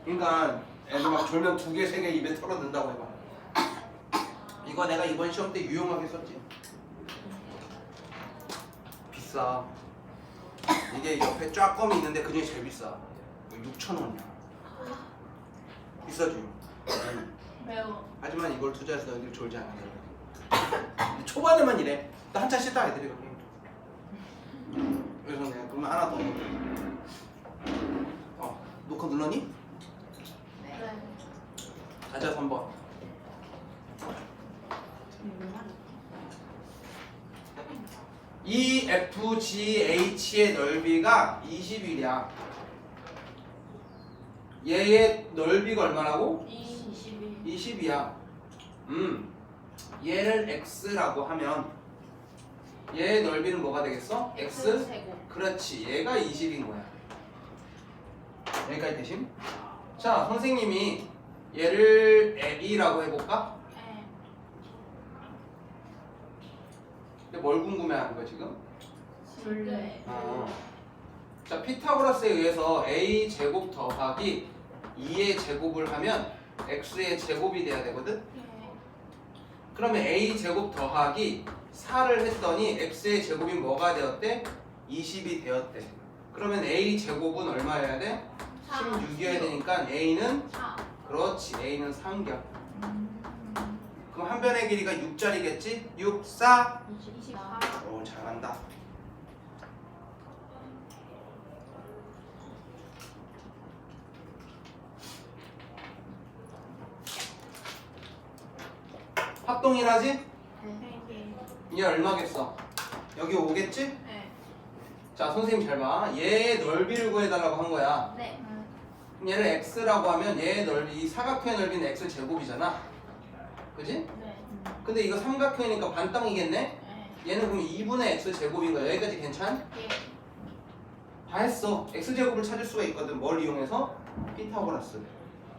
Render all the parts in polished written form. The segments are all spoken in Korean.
그러니까 애들 막 졸면 2개, 3개 입에 털어넣는다고 해봐. 이거 내가 이번 시험 때 유용하게 썼지. 비싸. 이게 옆에 쫙검이 있는데 그중에 제일 비싸. 6,000원이야. 비싸지? 매워. 하지만 이걸 투자해서 너희들 졸지 않는다. 초반에만 이래. 또 한참 쉬다 애들이 그렇게. 그래서 내가 그러면 하나 더. 녹화 눌렀니? 네. 가자 3번. EFGH의 넓이가 20이야. 얘의 넓이가 얼마라고? 22. 20이야. 얘를 x라고 하면 얘의 넓이는 뭐가 되겠어? x? 제곱. 그렇지. 얘가 20인 거야. 여기까지 되심? 자, 선생님이 얘를 L이라고 해볼까? 네. 근데 뭘 궁금해하는 거야 지금? 둘레. 자, 피타고라스에 의해서 a 제곱 더하기 2의 제곱을 하면 x의 제곱이 돼야 되거든? 네. 그러면 a 제곱 더하기 4를 했더니 x의 제곱이 뭐가 되었대? 20이 되었대. 그러면 a 제곱은 얼마여야 돼? 16이어야 되니까 a는 4. 그렇지, a는 3겨. 그럼 한 변의 길이가 6짜리겠지? 6, 4. 24. 오, 잘한다. 합동이라지? 네. 얘 얼마겠어? 여기 오겠지? 네. 자, 선생님 잘 봐. 얘의 넓이를 구해달라고 한 거야. 네. 그럼 얘를 x라고 하면 얘의 넓이, 이 사각형의 넓이는 x 제곱이잖아. 그지? 네. 근데 이거 삼각형이니까 반땅이겠네? 네. 얘는 그럼 2분의 x 제곱인 거야. 여기까지 괜찮? 예. 다 했어. x 제곱을 찾을 수가 있거든. 뭘 이용해서? 피타고라스.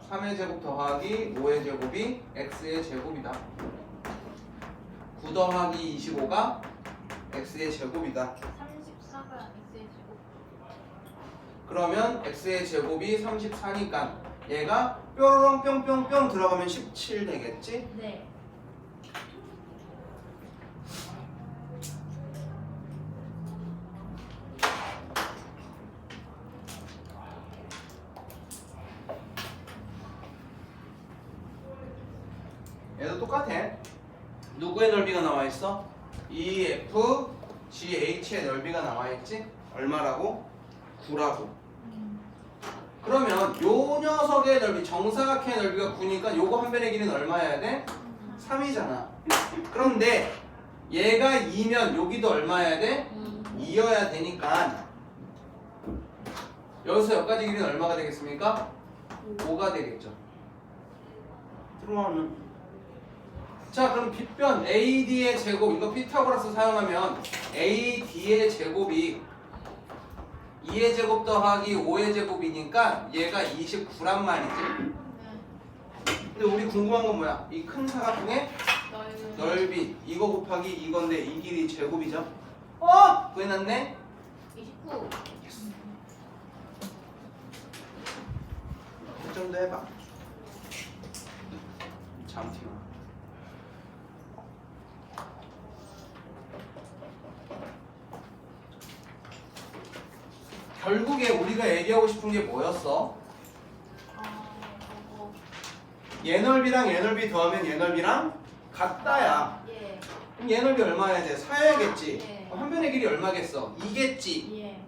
3의 제곱 더하기 5의 제곱이 x의 제곱이다. 9 더하기 25가 x의 제곱이다. 34가 x의 제곱. 그러면 x의 제곱이 34니까 얘가 뾰로롱 뿅뿅뿅 들어가면 17 되겠지? 네. 얘도 똑같아. 누구의 넓이가 나와 있어? EFGH의 넓이가 나와 있지? 얼마라고? 9라고. 그러면 요 녀석의 넓이, 정사각형의 넓이가 9니까 요거 한 변의 길이는 얼마여야 돼? 3이잖아. 그런데 얘가 2면 여기도 얼마여야 돼? 2여야 되니까 여기서 여기까지 길이는 얼마가 되겠습니까? 5가 되겠죠. 들어오는. 자, 그럼 빗변 AD의 제곱, 이거 피타고라스 사용하면 AD의 제곱이 2의 제곱 더하기 5의 제곱이니까 얘가 29란 말이지. 근데 우리 궁금한 건 뭐야? 이 큰 사각형의 넓이, 이거 곱하기 이건데 이 길이 제곱이죠? 구해놨네? 29. 그 정도 해봐. 잠시만. 결국에 우리가 얘기하고 싶은 게 뭐였어? 그거. 얘 넓이랑 얘 넓이 더하면 얘 넓이랑 같다야. 예. 그럼 얘 넓이 얼마야 돼? 4야겠지? 예. 한 변의 길이 얼마겠어? 2겠지? 예.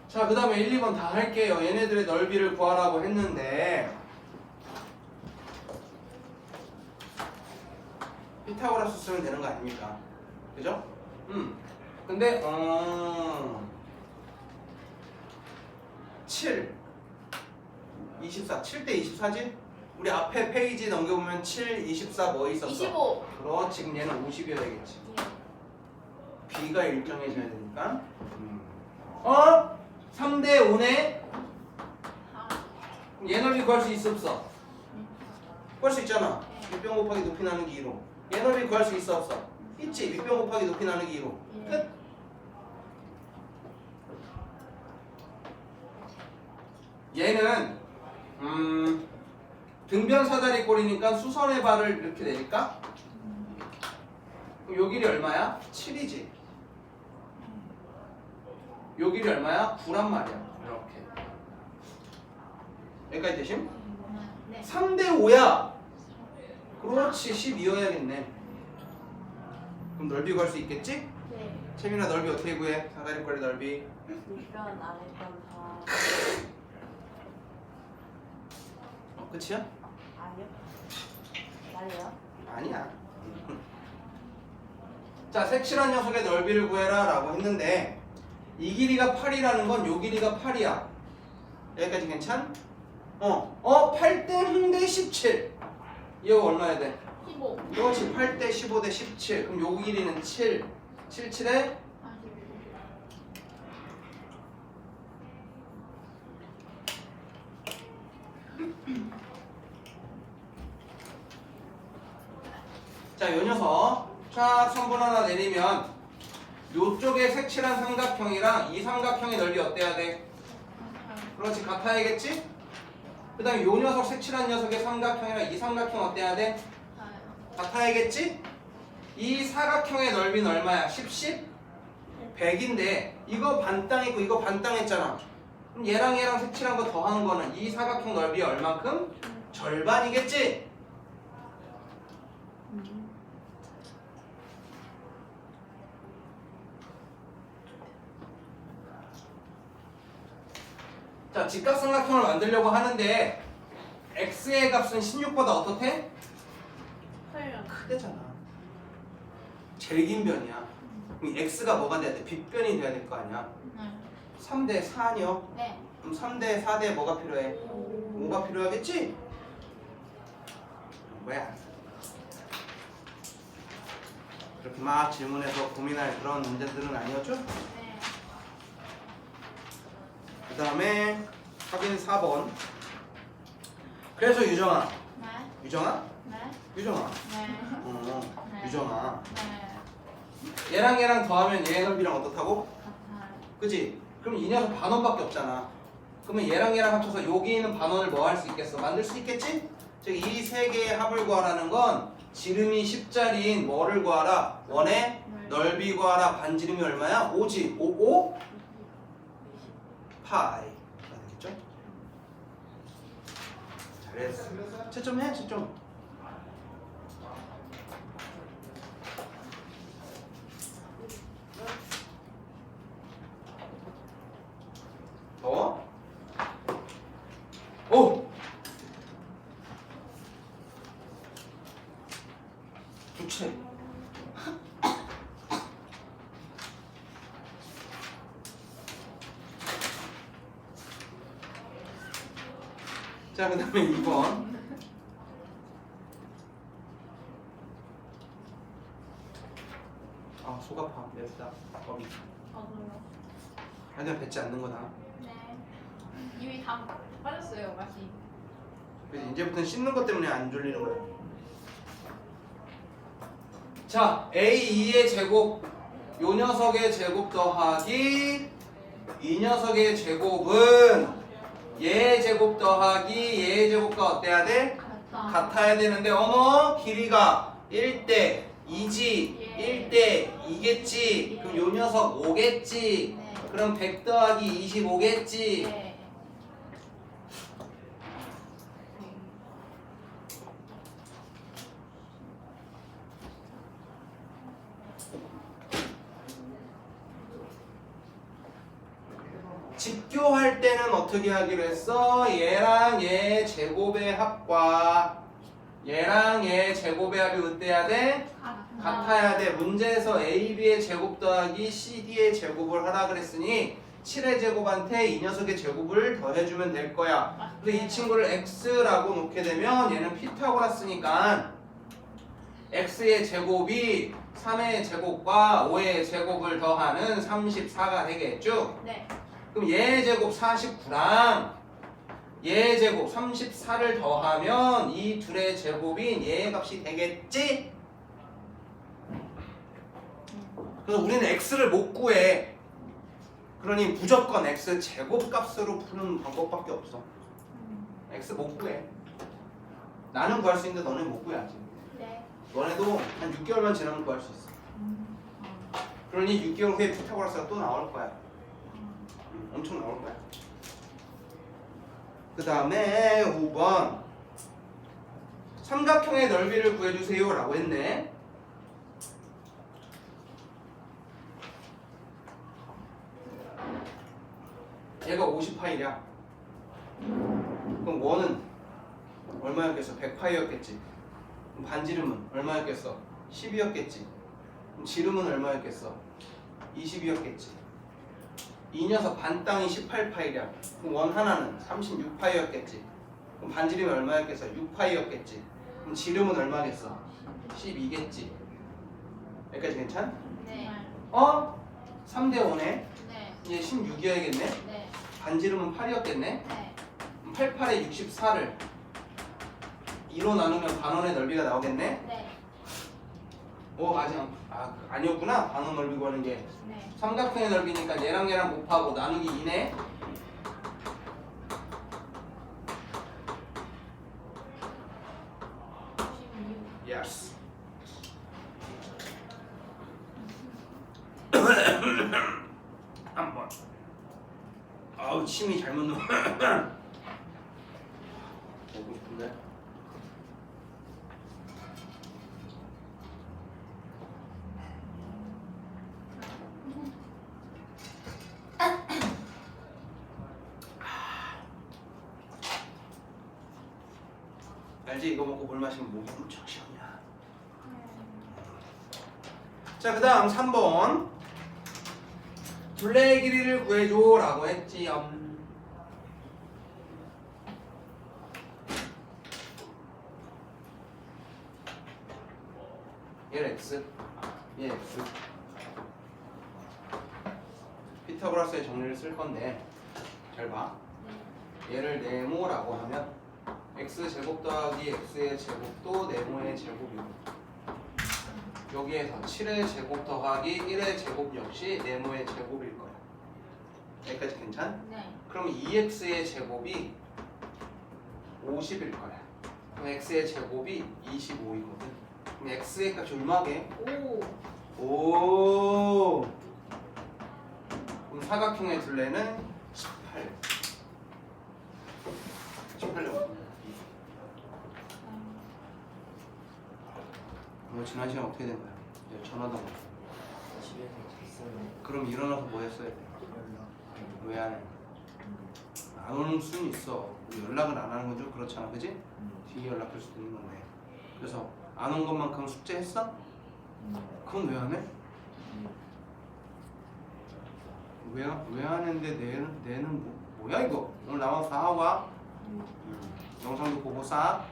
자, 그 다음에 1, 2번 다 할게요. 얘네들의 넓이를 구하라고 했는데 피타고라스 쓰면 되는 거 아닙니까? 그죠? 근데 7 24 7대 24지? 우리 앞에 페이지 넘겨보면 7, 24 뭐 있었어? 25. 그렇지. 지금 얘는 50이어야 되겠지. 예. B가 일정해져야 되니까 3대 5네? 얘 넓이 구할 수 있어 없어? 구할 수 있잖아. 밑변 곱하기 높이 나누기 2로. 얘 넓이 구할 수 있어 없어? 있지. 밑변 곱하기 높이 나누기 2로. 끝. 얘는 등변 사다리 꼴이니까 수선의 발을 이렇게 내릴까? 그럼 요 길이 얼마야? 7이지. 요 길이 얼마야? 9란 말이야. 이렇게. 여기까지 되심? 네. 3대 5야. 그렇지. 12여야겠네. 그럼 넓이 구할 수 있겠지? 네. 채민아 넓이 어떻게 구해? 사다리 꼴의 넓이. 밑변 아랫변 다 끝이야? 아니요? 말이요? 아니야. 자, 색칠한 녀석의 넓이를 구해라 라고 했는데 이 길이가 8이라는 건 요 길이가 8이야. 여기까지 괜찮? 8대 0대 17. 이거 얼마야 돼? 15. 그렇지. 8대 15 대 17. 그럼 요 길이는 7. 77에 41. 자, 요 녀석 쫙 선분 하나 내리면 요쪽에 색칠한 삼각형이랑 이 삼각형의 넓이 어때야 돼? 그렇지. 같아야겠지? 그 다음에 요 녀석 색칠한 녀석의 삼각형이랑 이 삼각형 어때야 돼? 같아야겠지? 이 사각형의 넓이는 얼마야? 10? 100인데 이거 반땅 있고 이거 반땅 했잖아. 그럼 얘랑 색칠한 거 더한 거는 이 사각형 넓이 얼만큼? 절반이겠지? 자, 직각삼각형을 만들려고 하는데 x의 값은 16보다 어떻대? 크대잖아. 제일 긴 변이야. 그럼 x가 뭐가 돼야 돼? 빗변이 돼야 될 거 아니야. 3대 4 아니요? 네. 그럼 3대 4대 뭐가 필요해? 5가 필요하겠지? 뭐야? 그렇게 막 질문해서 고민할 그런 문제들은 아니었죠? 네. 그 다음에 확인 4번. 그래서 유정아, 네. 유정아? 네. 유정아, 네. 유정아. 네. 얘랑 더하면 얘 넓이랑 어떻다고? 같아요. 그지? 그럼 이 녀석 반원밖에 없잖아. 그러면 얘랑 합쳐서 여기 있는 반원을 뭐 할 수 있겠어? 만들 수 있겠지? 즉 이 세 개의 합을 구하라는 건 지름이 10짜리인 뭐를 구하라? 원의 넓이 구하라. 반지름이 얼마야? 5지. 5 파이가 되겠죠? 잘했어. 채점해, 채점. 더. 오! 부채. 자, 그 다음에 2번. 아, 속 아파. 맵다. 겁이. 저도요. 그냥 뱉지 않는 거다. 네. 이미 다 빠졌어요, 맛이. 그래서 이제부터는 씻는 것 때문에 안 졸리는 거야. 자, A2의 제곱, 요 녀석의 제곱 더하기 이 녀석의 제곱은 얘의 제곱 더하기 얘의 제곱과 어때야 돼? 같아야 되는데 어머 길이가 1대 2지 예. 1대 2겠지. 그럼 요 녀석 5겠지. 네. 그럼 100 더하기 25겠지. 네. 집교할 때는 어떻게 하기로 했어? 얘랑 얘 제곱의 합과 얘랑 얘 제곱의 합이 어때야 돼? 같아야 돼. 문제에서 AB의 제곱 더하기 CD의 제곱을 하라 그랬으니 7의 제곱한테 이 녀석의 제곱을 더해주면 될 거야. 그래서 이 친구를 X라고 놓게 되면 얘는 피타고라스니까 X의 제곱이 3의 제곱과 5의 제곱을 더하는 34가 되겠죠? 네. 그럼 얘의 제곱 49랑 얘의 제곱 34를 더하면 이 둘의 제곱인 얘의 값이 되겠지? 그래서 우리는 x를 못 구해. 그러니 무조건 x 제곱값으로 푸는 방법밖에 없어. x 못 구해. 나는 구할 수 있는데 너는 못 구해야지. 네. 너네도 한 6개월만 지나면 구할 수 있어. 그러니 6개월 후에 피타고라스가 또 나올 거야. 엄청 나올 거야. 그 다음에 5번 삼각형의 넓이를 구해주세요 라고 했네. 얘가 50파이야. 그럼 원은 얼마였겠어? 100파이였겠지. 그럼 반지름은 얼마였겠어? 10이었겠지. 그럼 지름은 얼마였겠어? 20이었겠지. 이 녀석 반 땅이 18파이야. 그럼 원 하나는 36파이였겠지. 그럼 반지름이 얼마였겠어? 6파이였겠지. 그럼 지름은 얼마겠어? 12겠지. 여기까지 괜찮? 네. 어? 3대 5네. 네. 얘 16이어야겠네. 네. 반지름은 8이었겠네. 네. 88에 64를 2로 나누면 반원의 넓이가 나오겠네. 네. 아니었구나. 반원 넓이 구하는 게 네. 삼각형의 넓이니까 얘랑 얘랑 곱하고 나누기 2네. 16. 예스. 한번. 아우 침이 잘못 넣어. 보고 싶은데. 알지? 이거 먹고 물 마시면 목이 엄청 시원이야. 자, 그 다음 3번 둘레의 길이를 구해줘 라고 했지. 얘는 x, 얘 x. 피타고라스의 정리를 쓸 건데 잘 봐. 얘를 네모라고 하면 x 제곱 더하기 x의 제곱도 네모의 제곱이고, 여기에서 7의 제곱 더하기 1의 제곱 역시 네모의 제곱일 거야. 여기까지 괜찮? 네. 그럼 2x의 제곱이 50일 거야. 그럼 x의 제곱이 25이거든. 그럼 x의 값이 얼마게? 5. 오. 그럼 사각형의 둘레는 18. 18로. 너 지난 시간 어떻게 된 거야? 이제 전화도 못. 집에서 잤어요. 그럼 일어나서 뭐 했어야 돼? 연락. 왜 안 해? 안 오는 수는 있어. 연락을 안 하는 건 좀 그렇잖아, 그지? 뒤에 연락할 수도 있는 건데. 그래서 안 온 것만큼 숙제했어? 그건 왜 안 해? 왜 안 했는데 내는 뭐야 이거? 오늘 나와서 다 하고 와. 영상도 보고 싸.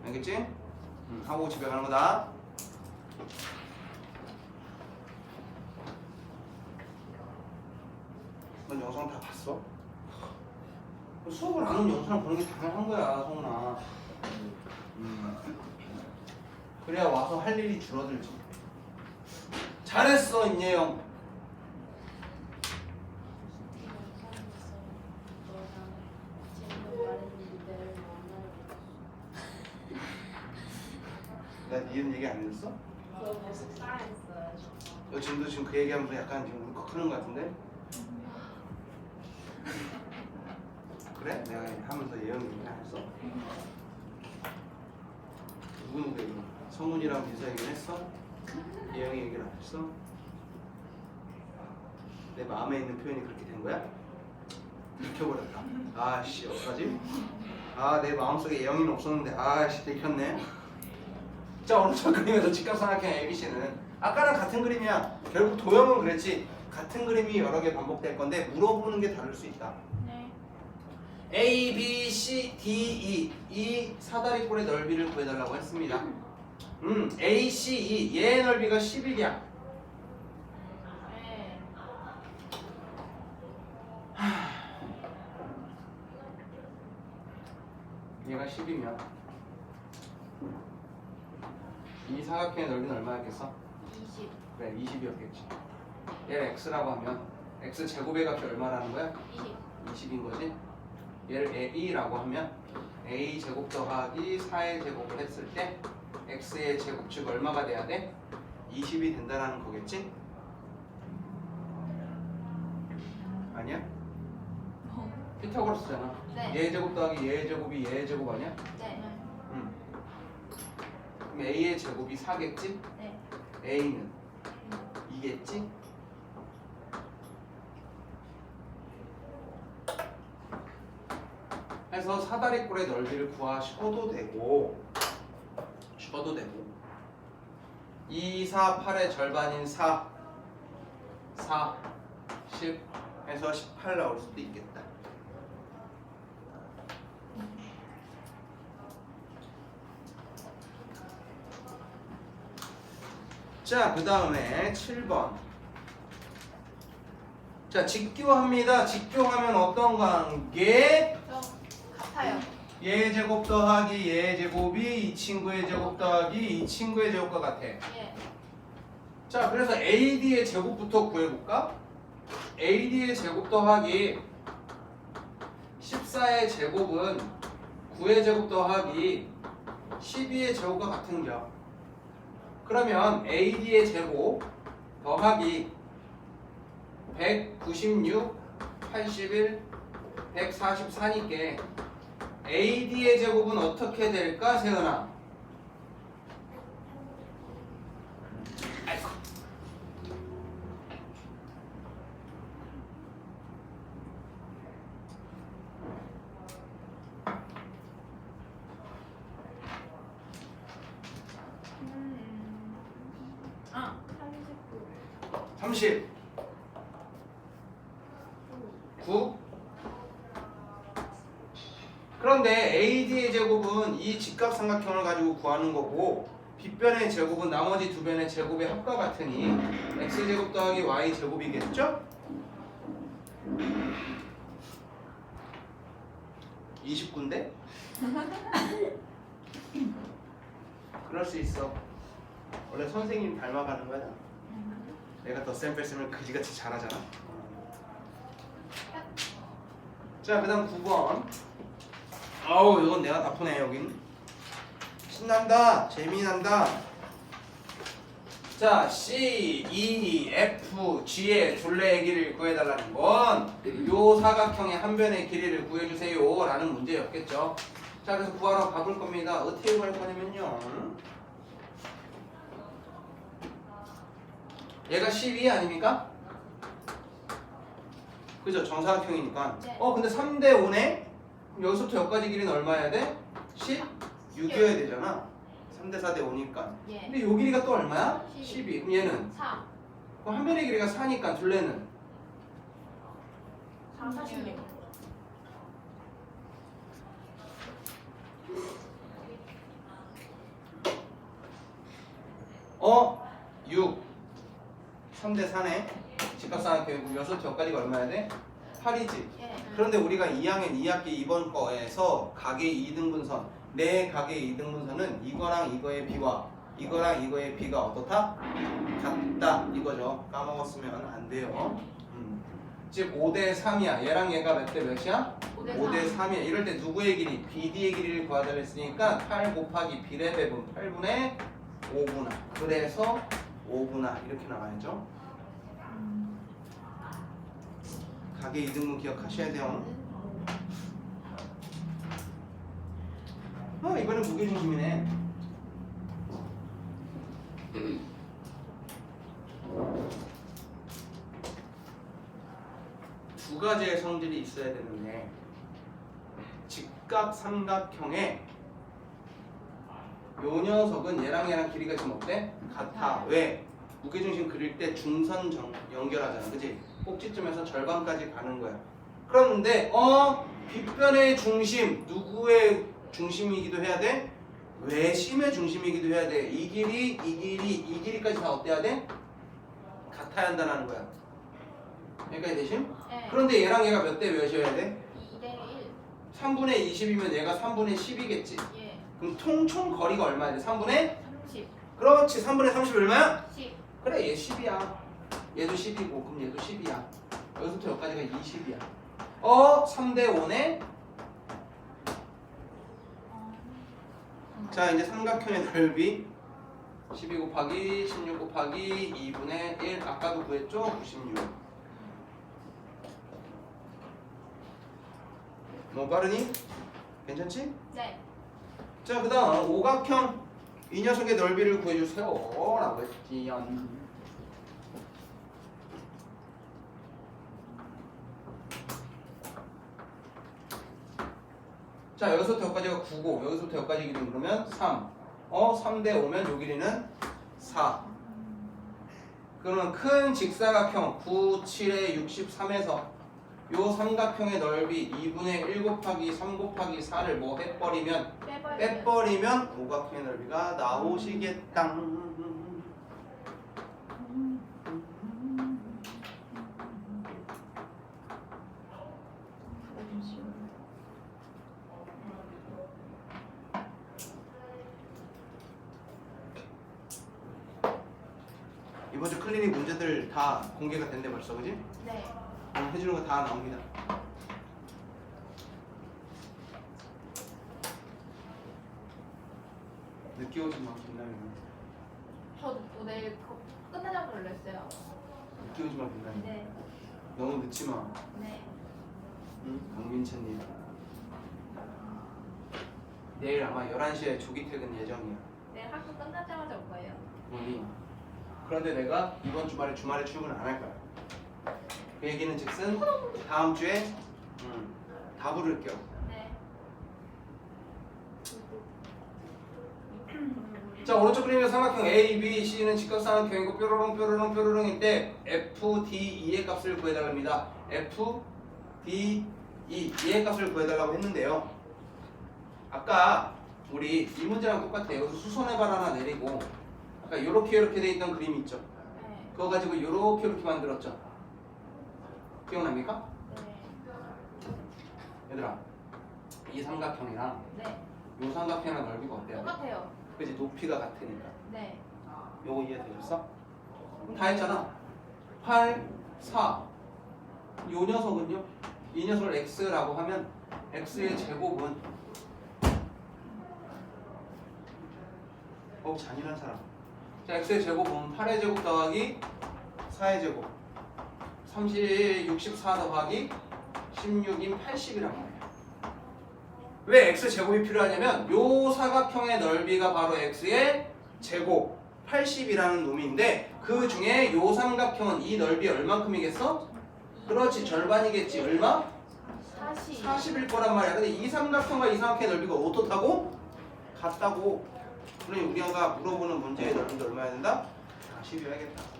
알겠지? 하고 집에 가는 거다. 넌 영상 다 봤어? 수업을 안 하면 영상을 보는 게 당연한 거야, 성훈아. 그래야 와서 할 일이 줄어들지. 잘했어, 임예영. 나 니은 얘기 안 했어? 너무 속상했어요. 너 지금 그 얘기하면서 약간 지금 울컥하는 거 같은데? 그래? 내가 하면서 예영 얘기 안 했어? 누구 얘기? 성훈이랑 민서 얘기는 했어? 예영이 얘기를 안 했어? 내 마음에 있는 표현이 그렇게 된 거야? 들켜버렸다. 아씨 어떡하지? 아 내 마음속에 예영이는 없었는데 아씨 들켰네. 자 오른쪽 그림에서 직각삼각형 ABC는 아까랑 같은 그림이야. 결국 도형은 그랬지. 같은 그림이 여러 개 반복될 건데 물어보는 게 다를 수 있다. 네. A, B, C, D, E 이 사다리꼴의 넓이를 구해달라고 했습니다. A, C, E 얘의 넓이가 11이야. 네. 얘가 10이면 이 사각형의 넓이는 얼마였겠어? 20. 그래 20이었겠지. 얘를 x라고 하면 x 제곱의 값이 얼마라는 거야? 20. 20인 거지. 얘를 a라고 하면 a 제곱 더하기 4의 제곱을 했을 때 x의 제곱 즉 얼마가 돼야 돼? 20이 된다는 거겠지? 아니야? 피타고라스잖아. 네. 얘 제곱 더하기 얘 제곱이 얘 제곱 아니야? 네. 응. 그럼 a의 제곱이 4겠지? 네. a는 2겠지? 해서 사다리꼴의 넓이를 구하셔도 되고 2, 4, 8의 절반인 4 10 해서 18 나올 수도 있겠다. 자, 그 다음에 7번. 자, 직교합니다. 직교하면 어떤 관계? 좀 같아요. 얘 제곱 더하기 얘 제곱이 이 친구의 제곱 더하기 이 친구의 제곱과 같아. 예. 자, 그래서 AD의 제곱부터 구해볼까? AD의 제곱 더하기 14의 제곱은 9의 제곱 더하기 12의 제곱과 같은겨. 그러면 AD의 제곱 더하기 196, 81, 144니까 AD의 제곱은 어떻게 될까, 세연아? 아이고. 아, 39. 30, 9. 그런데 AD의 제곱은 이 직각삼각형을 가지고 구하는 거고 빗변의 제곱은 나머지 두 변의 제곱의 합과 같으니 x제곱 더하기 y제곱이겠죠? 29인데? 그럴 수 있어. 원래 선생님 닮아가는 거야. 내가 덧셈 뺄셈을 그지같이 잘하잖아. 자, 그 다음 9번. 아우, 이건 내가 다 푸네, 여긴. 신난다. 재미난다. 자, C, E, F, G의 둘레의 길이를 구해달라는 건 요 사각형의 한 변의 길이를 구해주세요 라는 문제였겠죠. 자, 그래서 구하러 가볼 겁니다. 어떻게 구할 거냐면요, 얘가 12 아닙니까? 그죠? 정사각형이니까. 네. 근데 3대 5네? 그럼 여기서부터 여기까지 길이는 얼마여야 돼? 16이어야 되잖아. 3대 4대 5니까. 예. 근데 요 길이가 또 얼마야? 12. 12. 그럼 얘는? 4. 그럼 한 변의 길이가 4니까 둘레는? 46. 어? 6. 3대 4네. 직각삼각형이고 여기서부터 여기까지가 얼마야 돼? 8이지. 예. 그런데 우리가 2학년 2학기 2번 거에서 각의 2등분선 내 각의 2등분선은 이거랑 이거의 비와 이거랑 이거의 비가 어떻다? 같다 이거죠. 까먹었으면 안 돼요. 즉 5대 3이야. 얘랑 얘가 몇 대 몇이야? 5대 3이야. 이럴 때 누구의 길이? BD의 길이를 구하자고 했으니까 8 곱하기 B의 배분 8분의 5분할. 그래서 5분할 이렇게 나와야죠. 각의 2등분 기억하셔야 돼요. 이번엔 무게중심이네. 두 가지의 성질이 있어야 되는데 직각삼각형에 요 녀석은 얘랑 길이가 지금 어때? 같아. 왜? 무게중심 그릴 때 중선 연결하잖아. 그치? 꼭지점에서 절반까지 가는 거야. 그런데 빗변의 중심 누구의 중심이기도 해야 돼? 외심의 중심이기도 해야 돼. 이 길이까지 다 어때야 돼? 같아야 한다는 거야. 여기까지 되심? 예. 그런데 얘랑 얘가 몇 대 몇이어야 돼? 2대 1. 3분의 20이면 얘가 3분의 10이겠지. 예. 그럼 총 거리가 얼마야 돼? 3분의? 30. 그렇지. 3분의 30 얼마야? 10. 그래 얘 10이야. 얘도 10이고 그럼 얘도 10이야. 여기서부터 여기까지가 20이야. 3대 5네. 자 이제 삼각형의 넓이 12 곱하기 16 곱하기 2분의 1 아까도 구했죠? 96. 너무 빠르니? 괜찮지? 네. 자 그 다음 오각형 이 녀석의 넓이를 구해주세요 라고 했지요. 자 여기서부터 여기까지가 9고 여기서부터 여기까지 길이는 그러면 3 3대 5면 요 길이는 4. 그러면 큰 직사각형 9, 7에 63에서 요 삼각형의 넓이 2분의 1 곱하기 3 곱하기 4를 뭐 해버리면 빼버리면 오각형의 넓이가 나오시겠다. 이번 주 클리닉 문제들 다 공개가 됐네 벌써 그지? 네. 해주는 거 다 나옵니다. 늦게 오지 마 김나연. 저 내일 끝나자고 그랬어요. 늦게 오지 마 김나연. 네. 너무 늦지 마. 네. 응? 강민채님. 내일 아마 11시에 조기 퇴근 예정이야. 내일 학교 끝나자마자 올 거예요. 뭐니? 그런데 내가 이번 주말에 출근 안 할 거야. 그 얘기는 즉슨 다음 주에 다 부를게요. 네. 자 오른쪽 그림의 삼각형 A, B, C는 직각삼각형이고 뾰로롱인데 F, D, E의 값을 구해달랍니다. F, D, E의 값을 구해달라고 했는데요. 아까 우리 이 문제랑 똑같아요. 여기서 수선의 발 하나 내리고 아까 요렇게 돼 있던 그림이 있죠. 네. 그거 가지고 요렇게 만들었죠. 기억납니까? 네. 얘들아 이 삼각형이랑 네. 요 삼각형이랑 넓이가 어때요? 똑같아요. 그치 높이가 같으니까. 네. 요거 이해되셨어? 그럼 다 했잖아. 8, 4. 요 녀석은요? 이 녀석을 x라고 하면 x의 제곱은 잔인한 사람. 자, x의 제곱은 8의 제곱 더하기 4의 제곱 64 더하기 16인 80이란 말이야. 왜 x 제곱이 필요하냐면 요 사각형의 넓이가 바로 x의 제곱 80이라는 놈인데 그 중에 요 삼각형은 이 넓이 얼만큼이겠어? 그렇지 절반이겠지. 얼마? 40일 거란 말이야. 근데 이 삼각형과 이 삼각형의 넓이가 어떻다고? 같다고. 그러니 우리가 물어보는 문제의 넓이가 얼마야 된다? 40이어야겠다.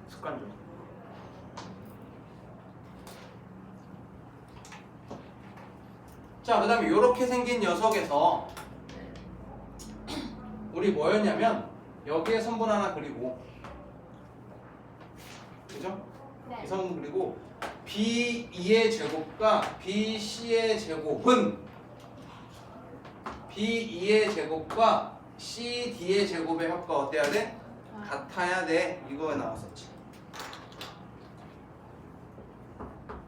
습관적으로. 자, 그 다음에 이렇게 생긴 녀석에서 우리 뭐였냐면 여기에 선분 하나 그리고 그죠? 네. 이 선분 그리고 B2의 제곱과 BC의 제곱은 B2의 제곱과 CD의 제곱의 합과 어때야 돼? 같아야 돼. 이거가 나왔었지.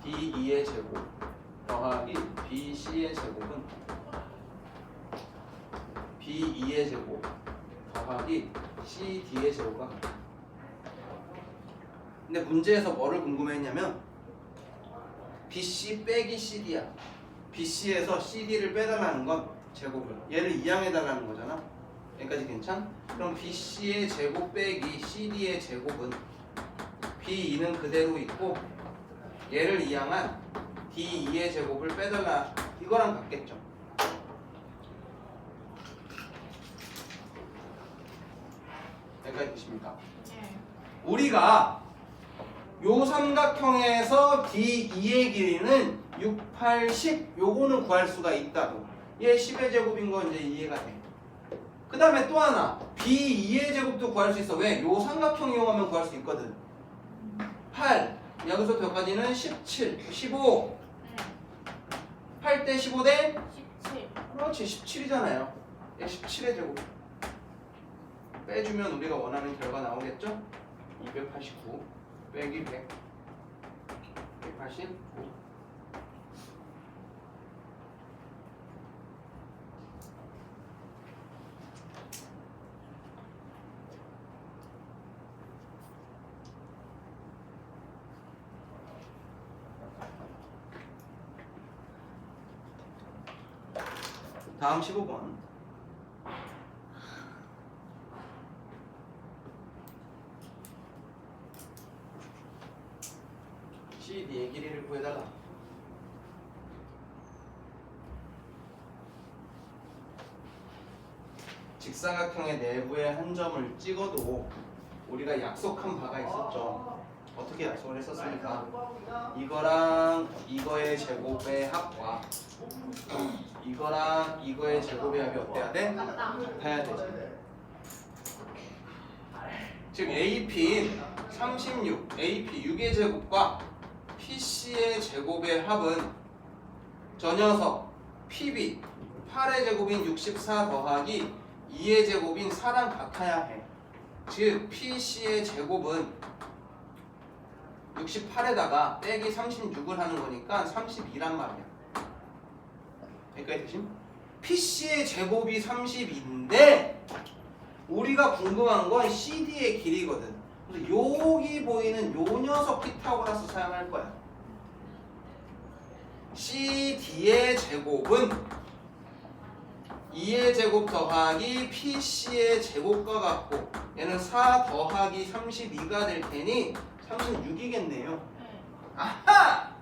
B2의 제곱 더하기 BC의 제곱은 B2의 제곱 더하기 CD의 제곱과 같아. 근데 문제에서 뭐를 궁금해했냐면 BC 빼기 CD야. BC에서 CD를 빼달라는 건 제곱을 얘를 이항해달라는 거잖아. 여기까지 괜찮? 그럼 BC의 제곱 빼기 CD의 제곱은 B2는 그대로 있고 얘를 이항한 D2의 제곱을 빼달라 이거랑 같겠죠. 여기까지 되십니까? 네. 우리가 요 삼각형에서 D2의 길이는 6, 8, 10 요거는 구할 수가 있다고. 얘 10의 제곱인 거 이제 이해가 돼. 그 다음에 또 하나 B2의 제곱도 구할 수 있어. 왜? 요 삼각형 이용하면 구할 수 있거든. 8 여기서부터 여기까지는 17 15 8 대 15 대 17. 그렇지 17이잖아요. 17의 제곱 빼주면 우리가 원하는 결과 나오겠죠? 289 빼기 100 189 다음 15번 CD의 길이를 구해달라. 직사각형의 내부에 한 점을 찍어도 우리가 약속한 바가 있었죠. 어떻게 약속을 했었습니까? 이거랑 이거의 제곱의 합과 이거랑 이거의 제곱의 합이 어때야 돼? 같아야 되지. 즉 AP인 36, AP 6의 제곱과 PC의 제곱의 합은 저 녀석 PB 8의 제곱인 64 더하기 2의 제곱인 4랑 같아야 해. 즉 PC의 제곱은 68에다가 빼기 36을 하는 거니까 32란 말이야. 여기까지 되심? PC의 제곱이 32인데 우리가 궁금한 건 CD의 길이거든. 그래서 여기 보이는 요 녀석 피타고라스 사용할 거야. CD의 제곱은 2의 제곱 더하기 PC의 제곱과 같고 얘는 4 더하기 32가 될 테니 36이겠네요. 아하!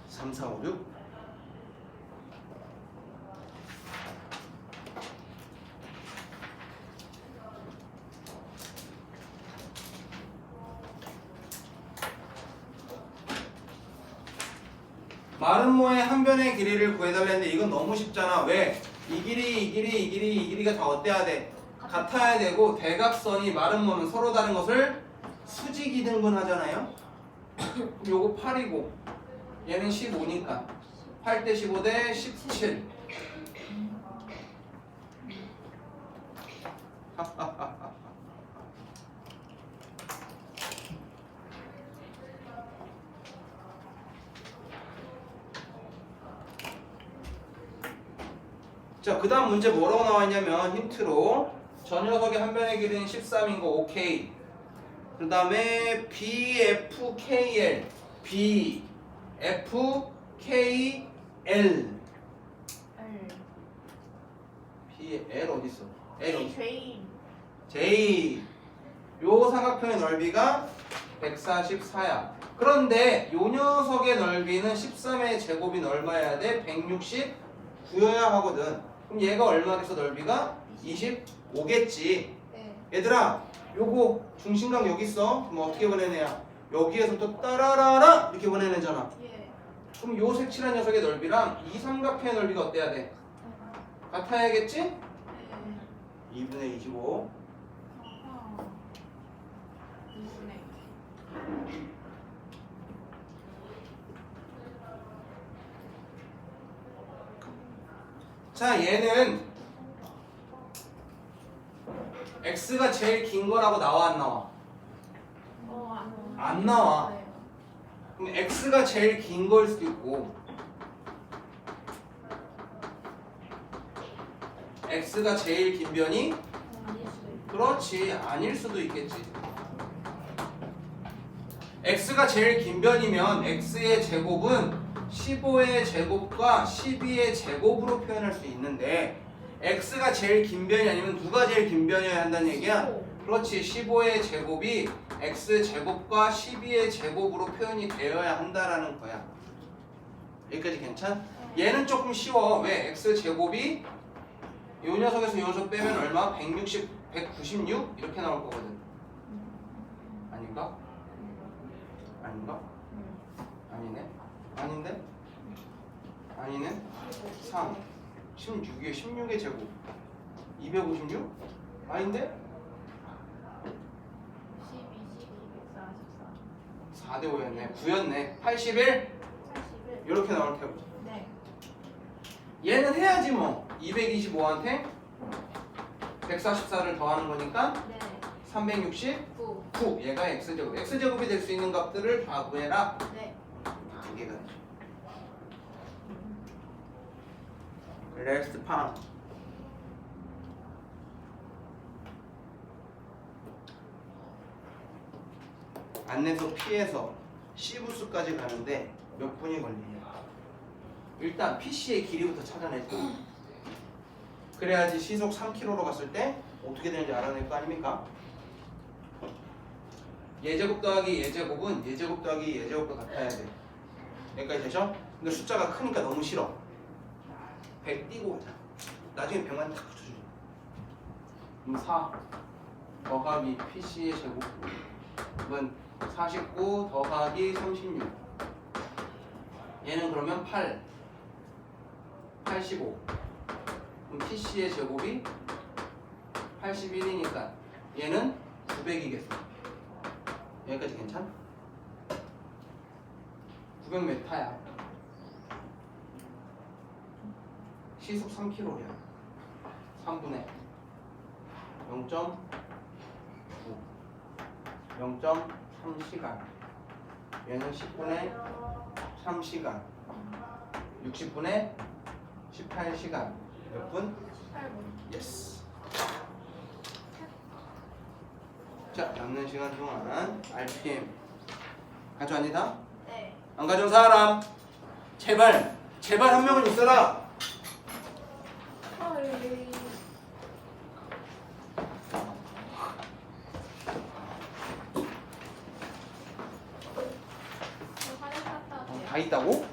3, 4, 5, 6 마름모의 한 변의 길이를 구해달라는데 이건 너무 쉽잖아. 왜? 이 길이가 다 어때야 돼? 같아야 되고 대각선이 마름모는 서로 다른 것을 수직이 등분하잖아요. 그럼 요거 8이고 얘는 15니까 8 대 15 대 17 자, 그 다음 문제 뭐라고 나와있냐면 힌트로 저 녀석의 한 변의 길이는 13인 거 오케이. 그 다음에 BFKL BFKL BL 어딨어? L 어딨어? 죄인. J 요 삼각형의 넓이가 144야. 그런데 요 녀석의 넓이는 13의 제곱이 얼마여야 돼? 169여야 하거든. 그럼 얘가 얼마겠어? 넓이가 25겠지. 네. 얘들아 요거 중심각 여기 있어. 그럼 어떻게 보내내야? 여기에서 또 따라라라 이렇게 보내내잖아. 예. 그럼 요 색칠한 녀석의 넓이랑 이 삼각형의 넓이가 어때야 돼? 같아야겠지? 네. 2분의 25 아하. 이분의. 자, 얘는 x가 제일 긴 거라고 나와 안 나와? 안 나와. 네. 그럼 x가 제일 긴 거일 수도 있고 x가 제일 긴 변이 아닐 수도 있고. 그렇지 아닐 수도 있겠지. x가 제일 긴 변이면 x의 제곱은 15의 제곱과 12의 제곱으로 표현할 수 있는데 x가 제일 긴 변이 아니면 누가 제일 긴 변이어야 한다는 얘기야? 15. 그렇지 15의 제곱이 x 제곱과 12의 제곱으로 표현이 되어야 한다라는 거야. 여기까지 괜찮? 얘는 조금 쉬워. 왜? x 제곱이 요 녀석에서 요 녀석 빼면 얼마? 196 이렇게 나올 거거든. 아닌가? 아닌가? 아니네. 아닌가? 아니네. 3 16에 16의 제곱 256? 아닌데? 12, 144. 4대 5였네. 9였네. 81 81. 이렇게 나올 테고. 네. 얘는 해야지 뭐. 225한테 144를 더하는 거니까 네. 369. 9. 얘가 x제곱. x제곱이 될 수 있는 값들을 다 구해라. 네. 두 개가 되죠. 레스트 팡. 안내서 P에서 C부스까지 가는데 몇 분이 걸리냐. 일단 PC의 길이부터 찾아내죠. 그래야지 시속 3km로 갔을 때 어떻게 되는지 알아낼 거 아닙니까? 예제곱 더하기 예제곱은 예제곱 더하기 예제곱과 같아야 돼. 여기까지 되죠? 근데 숫자가 크니까 너무 싫어. 100 띄고 가자. 나중에 100만 딱 붙여주자. 그럼 4 더하기 PC의 제곱은 49 더하기 36. 얘는 그러면 8 85. 그럼 PC의 제곱이 81이니까 얘는 900이겠어. 여기까지 괜찮아? 900m야. 시속 3km야. 3분의 0.9 0.3시간. 얘는 10분의 3시간. 60분의 18시간. 몇 분? 18분. 예스. 자, 남는 시간 동안 RPM 가져왔니다? 네. 안 가져온 사람? 제발 한 명은 있어라. 헐. 저 화장 갔다 왔어요. 다 있다고?